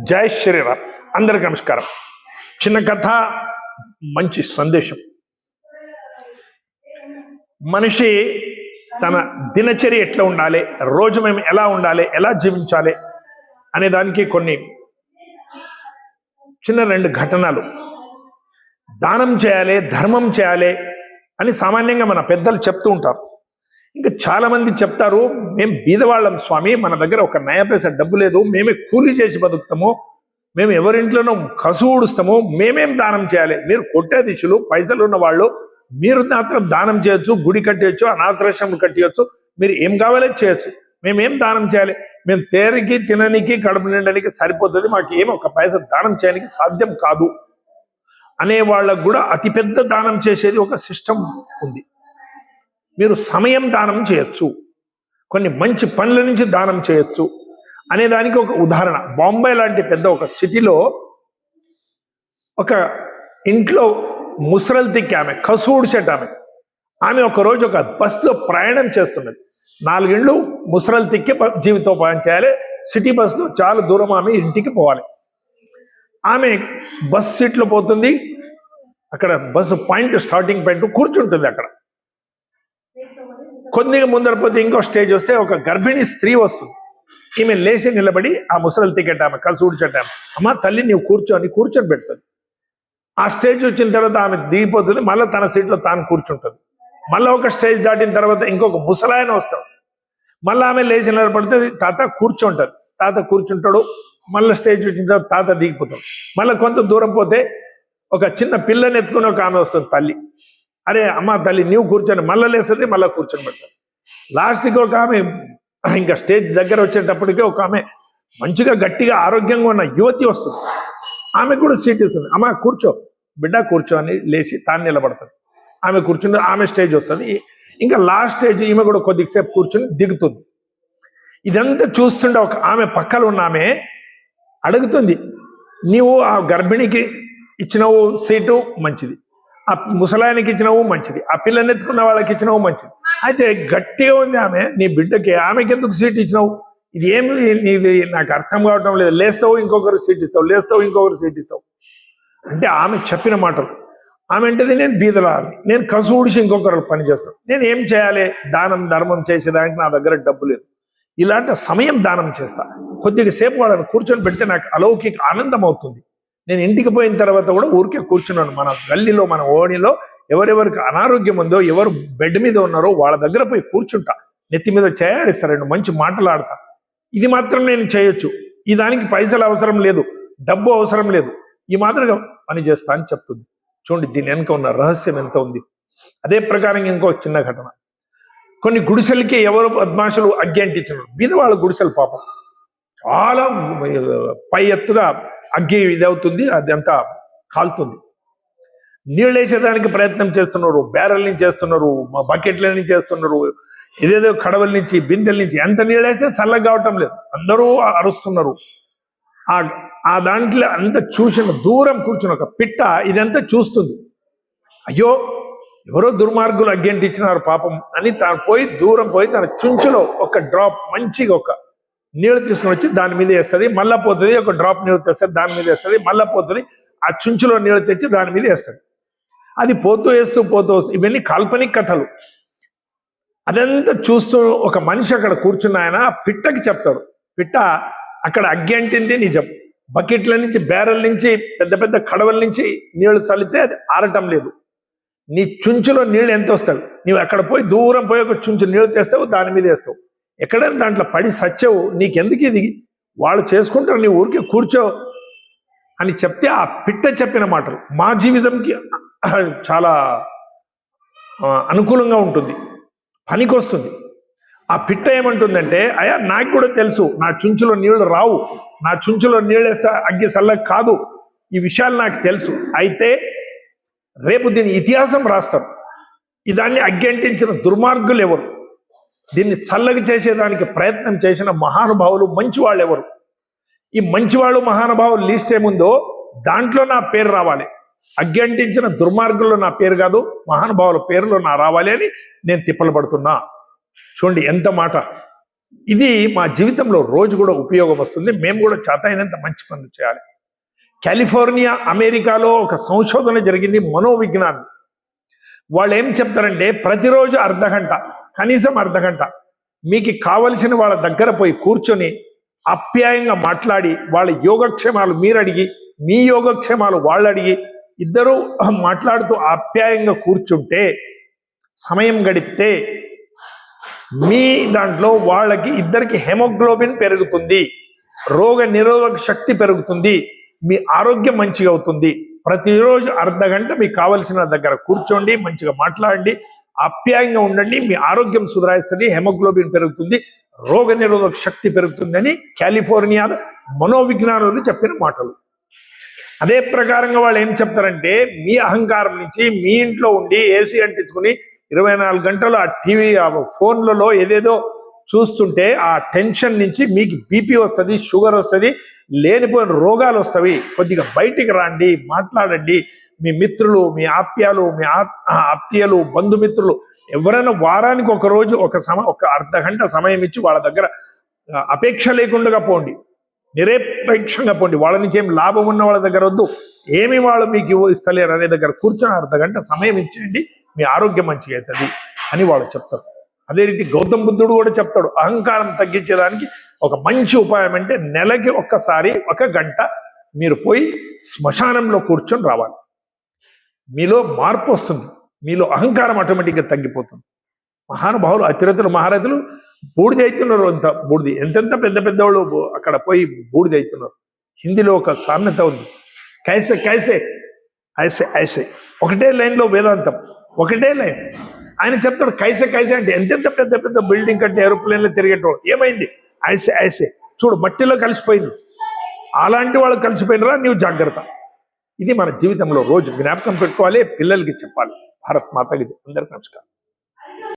జై శ్రీరామ్. అందరికి నమస్కారం. చిన్న కథ, మంచి సందేశం. మనిషి తన దినచర్య ఎట్లా ఉండాలి, రోజు మేము ఎలా ఉండాలి, ఎలా జీవించాలి అనే దానికి కొన్ని చిన్న రెండు ఘటనలు. దానం చేయాలి, ధర్మం చేయాలి అని సామాన్యంగా మన పెద్దలు చెప్తూ ఉంటారు. ఇంకా చాలా మంది చెప్తారు, మేము బీదవాళ్ళం స్వామి, మన దగ్గర ఒక నయా పైసా డబ్బు లేదు, మేమే కూలీ చేసి బతుకుతాము, మేము ఎవరింట్లోనూ కసు ఊడుస్తాము, మేమేం దానం చేయాలి? మీరు కొట్టేదిశులు, పైసలు ఉన్న వాళ్ళు, మీరు మాత్రం దానం చేయొచ్చు, గుడి కట్టేయచ్చు, అనాథాశ్రమం కట్టేయచ్చు, మీరు ఏం కావాలో చేయొచ్చు, మేమేం దానం చేయాలి? మేము తేరికి తినడానికి కడుపు నిండడానికి సరిపోతుంది, మాకు ఏం ఒక పైసా దానం చేయడానికి సాధ్యం కాదు అనే వాళ్ళకు కూడా అతిపెద్ద దానం చేసేది ఒక సిస్టమ్ ఉంది. మీరు సమయం దానం చేయొచ్చు, కొన్ని మంచి పనుల నుంచి దానం చేయొచ్చు అనేదానికి ఒక ఉదాహరణ. బాంబే లాంటి పెద్ద ఒక సిటీలో ఒక ఇంట్లో ముసరలు తిక్కి ఆమె, కసూడు సెట్ ఆమె ఒకరోజు ఒక బస్సులో ప్రయాణం చేస్తున్నది. 4 ఇండ్లు ముసరలు తిక్కి జీవితోపాయం చేయాలి. సిటీ బస్సులో చాలా దూరం ఆమె ఇంటికి పోవాలి. ఆమె బస్ సీట్లో పోతుంది. అక్కడ బస్సు పాయింట్, స్టార్టింగ్ పాయింట్ కూర్చుంటుంది. అక్కడ కొద్దిగా ముందర పోతే ఇంకో స్టేజ్ వస్తే ఒక గర్భిణీ స్త్రీ వస్తుంది. ఈమె లేచి నిలబడి ఆ ముసలి టికెట్ ఆమె, కసూడు చెట్టాము, అమ్మ తల్లి నీవు కూర్చొని పెడుతుంది. ఆ స్టేజ్ వచ్చిన తర్వాత ఆమె దిగిపోతుంది, మళ్ళీ తన సీట్లో తాను కూర్చుంటుంది. మళ్ళీ ఒక స్టేజ్ దాటిన తర్వాత ఇంకొక ముసలాయన వస్తాడు. మళ్ళీ ఆమె లేచి నిలబడితే తాత కూర్చుంటాడు. తాత కూర్చుంటాడు. మళ్ళీ స్టేజ్ వచ్చిన తర్వాత తాత దిగిపోతాడు. మళ్ళీ కొంత దూరం పోతే ఒక చిన్న పిల్లని ఎత్తుకుని ఒక ఆమె వస్తుంది, తల్లి. అరే అమ్మ తల్లి నీవు కూర్చొని, మళ్ళీ లేస్తుంది, మళ్ళీ కూర్చొని పెడతాడు. లాస్ట్కి ఒక ఆమె ఇంకా స్టేజ్ దగ్గర వచ్చేటప్పటికే ఒక ఆమె మంచిగా గట్టిగా ఆరోగ్యంగా ఉన్న యువతి వస్తుంది. ఆమె కూడా సీట్ ఇస్తుంది. అమ్మ కూర్చో బిడ్డ, కూర్చో అని లేచి తాను నిలబడుతుంది. ఆమె కూర్చుని ఆమె స్టేజ్ వస్తుంది. ఇంకా లాస్ట్ స్టేజ్ ఈమె కూడా కొద్దిసేపు కూర్చుని దిగుతుంది. ఇదంతా చూస్తుంటే ఒక ఆమె పక్కన ఉన్న ఆమె అడుగుతుంది, నీవు ఆ గర్భిణికి ఇచ్చినవు సీటు మంచిది, ఆ ముసలాయనకి ఇచ్చినవు మంచిది, ఆ పిల్లని ఎత్తుకున్న వాళ్ళకి ఇచ్చినవు మంచిది, అయితే గట్టిగా ఉంది ఆమె, నీ బిడ్డకి ఆమెకి ఎందుకు సీట్ ఇచ్చినావు? ఇది ఏమి నీది నాకు అర్థం కావటం లేదు. లేస్తావు ఇంకొకరు సీట్ ఇస్తావు, లేస్తావు ఇంకొకరు సీట్ ఇస్తావు అంటే ఆమె చెప్పిన మాటలు. ఆమె అంటేది నేను బీదలాలి, నేను కసు ఊడిసి ఇంకొకరు పని చేస్తాను, నేను ఏం చేయాలి? దానం ధర్మం చేసేదానికి నా దగ్గర డబ్బు లేదు, ఇలాంటి సమయం దానం చేస్తా, కొద్దిగా సేపు వాళ్ళని కూర్చొని పెడితే నాకు అలౌకిక ఆనందం అవుతుంది. నేను ఇంటికి పోయిన తర్వాత కూడా ఊరికే కూర్చున్నాను. మన గల్లీలో, మన ఓణిలో ఎవరెవరికి అనారోగ్యం ఉందో, ఎవరు బెడ్ మీద ఉన్నారో వాళ్ళ దగ్గర పోయి కూర్చుంటా, నెత్తి మీద చేయాడిస్తారండి, మంచి మాటలు ఆడతా. ఇది మాత్రం నేను చేయొచ్చు, ఈ దానికి పైసలు అవసరం లేదు, డబ్బు అవసరం లేదు, ఈ మాదిరిగా పని చేస్తా అని చెప్తుంది. చూడండి దీని వెనుక ఉన్న రహస్యం ఎంత ఉంది. అదే ప్రకారం ఇంకో చిన్న ఘటన. కొన్ని గుడిసెలకి ఎవరు బద్మాషులు అగ్గి అంటించినారు. బీదవాళ్ళ గుడిసెలు పాపం చాలా పై ఎత్తుగా అగ్గి ఇదవుతుంది, అదంతా కాలుతుంది. నీళ్ళు వేసేదానికి ప్రయత్నం చేస్తున్నారు, బ్యారెల్ నుంచి చేస్తున్నారు, బకెట్ల నుంచి చేస్తున్నారు, ఇదేదో కడవల నుంచి, బిందెల నుంచి. ఎంత నీళ్ళు వేస్తే చల్లగా కావటం లేదు, అందరూ అరుస్తున్నారు. ఆ దాంట్లో అంత చూసిన దూరం కూర్చుని ఒక పిట్ట ఇదంతా చూస్తుంది. అయ్యో ఎవరో దుర్మార్గులు అగ్గంటి ఇచ్చినారు పాపం అని తాను పోయి దూరం పోయి తన చుంచులో ఒక డ్రాప్ మంచిగా ఒక నీళ్ళు తీసుకుని వచ్చి దాని మీద వేస్తుంది, మళ్ళీ పోతుంది. ఒక డ్రాప్ నీళ్ళు తెస్తుంది, దాని మీద వేస్తుంది, మళ్ళీ పోతుంది. ఆ చుంచులో నీళ్ళు తెచ్చి దాని మీద వేస్తుంది. అది పోతూ వేస్తూ ఇవన్నీ కాల్పనిక కథలు. అదంతా చూస్తూ ఒక మనిషి అక్కడ కూర్చున్న ఆయన పిట్టకి చెప్తాడు, పిట్ట అక్కడ అగ్గి అంటింది నిజం, బకెట్ల నుంచి, బ్యారెల్ నుంచి, పెద్ద పెద్ద కడవల నుంచి నీళ్లు చల్లితే అది ఆరటం లేదు. నీ చుంచులో నీళ్ళు ఎంత వస్తాడు, నీవు అక్కడ పోయి దూరం పోయి ఒక చుంచు నీళ్ళు తెస్తావు, దాని మీద వేస్తావు, ఎక్కడైనా దాంట్లో పడి సచ్చావు, నీకెందుకు ఇది, వాళ్ళు చేసుకుంటారు, నీ ఊరికే కూర్చో అని చెప్తే ఆ పిట్ట చెప్పిన మాటలు మా జీవితంకి చాలా అనుకూలంగా ఉంటుంది, పనికొస్తుంది. ఆ పిట్ట ఏమంటుందంటే, అయ్యా నాకు కూడా తెలుసు నా చుంచులో నీళ్లు రావు, నా చుంచులో నీళ్ళు వేస్తే అగ్గి చల్లగా కాదు, ఈ విషయాలు నాకు తెలుసు. అయితే రేపు దీని ఇతిహాసం రాస్తారు, దాన్ని అగ్గి అంటించిన దుర్మార్గులు ఎవరు, దీన్ని చల్లగా చేసేదానికి ప్రయత్నం చేసిన మహానుభావులు మంచివాళ్ళు ఎవరు, ఈ మంచివాళ్ళు మహానుభావులు లిస్ట్ ఏముందో దాంట్లో నా పేరు రావాలి, అగ్గి అంటించిన దుర్మార్గుల్లో నా పేరు కాదు, మహానుభావుల పేరులో నా రావాలి అని నేను తిప్పలు పడుతున్నా. చూడండి ఎంత మాట. ఇది మా జీవితంలో రోజు కూడా ఉపయోగం వస్తుంది. మేము కూడా చేతైనంత మంచి పనులు చేయాలి. కాలిఫోర్నియా, అమెరికాలో ఒక సంశోధన జరిగింది, మనోవిజ్ఞానం. వాళ్ళు ఏం చెప్తారంటే ప్రతిరోజు అర్ధగంట, కనీసం అర్ధగంట మీకు కావలసిన వాళ్ళ దగ్గర పోయి కూర్చొని ఆప్యాయంగా మాట్లాడి వాళ్ళ యోగక్షేమాలు మీరు అడిగి, మీ యోగక్షేమాలు వాళ్ళు అడిగి, ఇద్దరూ మాట్లాడుతూ ఆప్యాయంగా కూర్చుంటే, సమయం గడిపితే మీ దాంట్లో వాళ్ళకి ఇద్దరికి హెమోగ్లోబిన్ పెరుగుతుంది, రోగ నిరోధక శక్తి పెరుగుతుంది, మీ ఆరోగ్యం మంచిగా అవుతుంది. ప్రతిరోజు అర్ధగంట మీకు కావలసిన దగ్గర కూర్చోండి, మంచిగా మాట్లాడండి, ఆప్యాయంగా ఉండండి, మీ ఆరోగ్యం సుధారిస్తుంది, హెమోగ్లోబిన్ పెరుగుతుంది, రోగ నిరోధక శక్తి పెరుగుతుందని కాలిఫోర్నియా మనోవిజ్ఞానులు చెప్పిన మాటలు. అదే ప్రకారంగా వాళ్ళు ఏం చెప్తారంటే మీ అహంకారం నుంచి మీ ఇంట్లో ఉండి ఏసీ అంటించుకుని 24 గంటలు ఆ టీవీ, ఆ ఫోన్లలో ఏదేదో చూస్తుంటే ఆ టెన్షన్ నుంచి మీకు బీపీ వస్తుంది, షుగర్ వస్తుంది, లేనిపోయిన రోగాలు వస్తాయి. కొద్దిగా బయటికి రండి, మాట్లాడండి. మీ మిత్రులు, మీ ఆప్యాలు, మీ ఆప్యాయులు, బంధుమిత్రులు ఎవరైనా వారానికి ఒక రోజు ఒక అర్ధగంట సమయం ఇచ్చి వాళ్ళ దగ్గర అపేక్ష లేకుండా పోండి, నిరపేక్షంగా పోండి. వాళ్ళ నుంచి ఏం లాభం ఉన్న వాళ్ళ దగ్గర వద్దు, ఏమి వాళ్ళు మీకు ఇస్తలేరు అనే దగ్గర కూర్చొని అర్ధగంట సమయం ఇచ్చేయండి, మీ ఆరోగ్యం మంచిగా అవుతుంది అని వాళ్ళు చెప్తారు. అదే రీతి గౌతమ్ బుద్ధుడు కూడా చెప్తాడు, అహంకారం తగ్గించేదానికి ఒక మంచి ఉపాయం అంటే నెలకి ఒక్కసారి 1 గంట మీరు పోయి శ్మశానంలో కూర్చొని రావాలి. మీలో మార్పు వస్తుంది, మీలో అహంకారం ఆటోమేటిక్గా తగ్గిపోతుంది. మహానుభావులు, అతిరథులు, మహారథులు బూడిద అవుతున్నారు. అంత బూడిది, ఎంతెంత పెద్ద పెద్దవాళ్ళు అక్కడ పోయి బూడిద అవుతున్నారు. హిందీలో ఒక సామెత ఉంది, కైసే కైసే ఐసే ఐసే. ఒకటే లైన్లో వేదాంతం, ఒకటే లైన్. ఆయన చెప్తాడు కైసే కైసే అంటే ఎంతెంత పెద్ద పెద్ద బిల్డింగ్ కంటే ఏరోప్లేన్లో తిరిగేటోడు ఏమైంది, ఐసే ఐసే చూడు మట్టిలో కలిసిపోయింది. అలాంటి వాళ్ళు కలిసిపోయినరా, నీవు జాగ్రత్త. ఇది మన జీవితంలో రోజు జ్ఞాపకం పెట్టుకోవాలి, పిల్లలకి చెప్పాలి. భారత్ మాతకి అందరికీ నమస్కారం.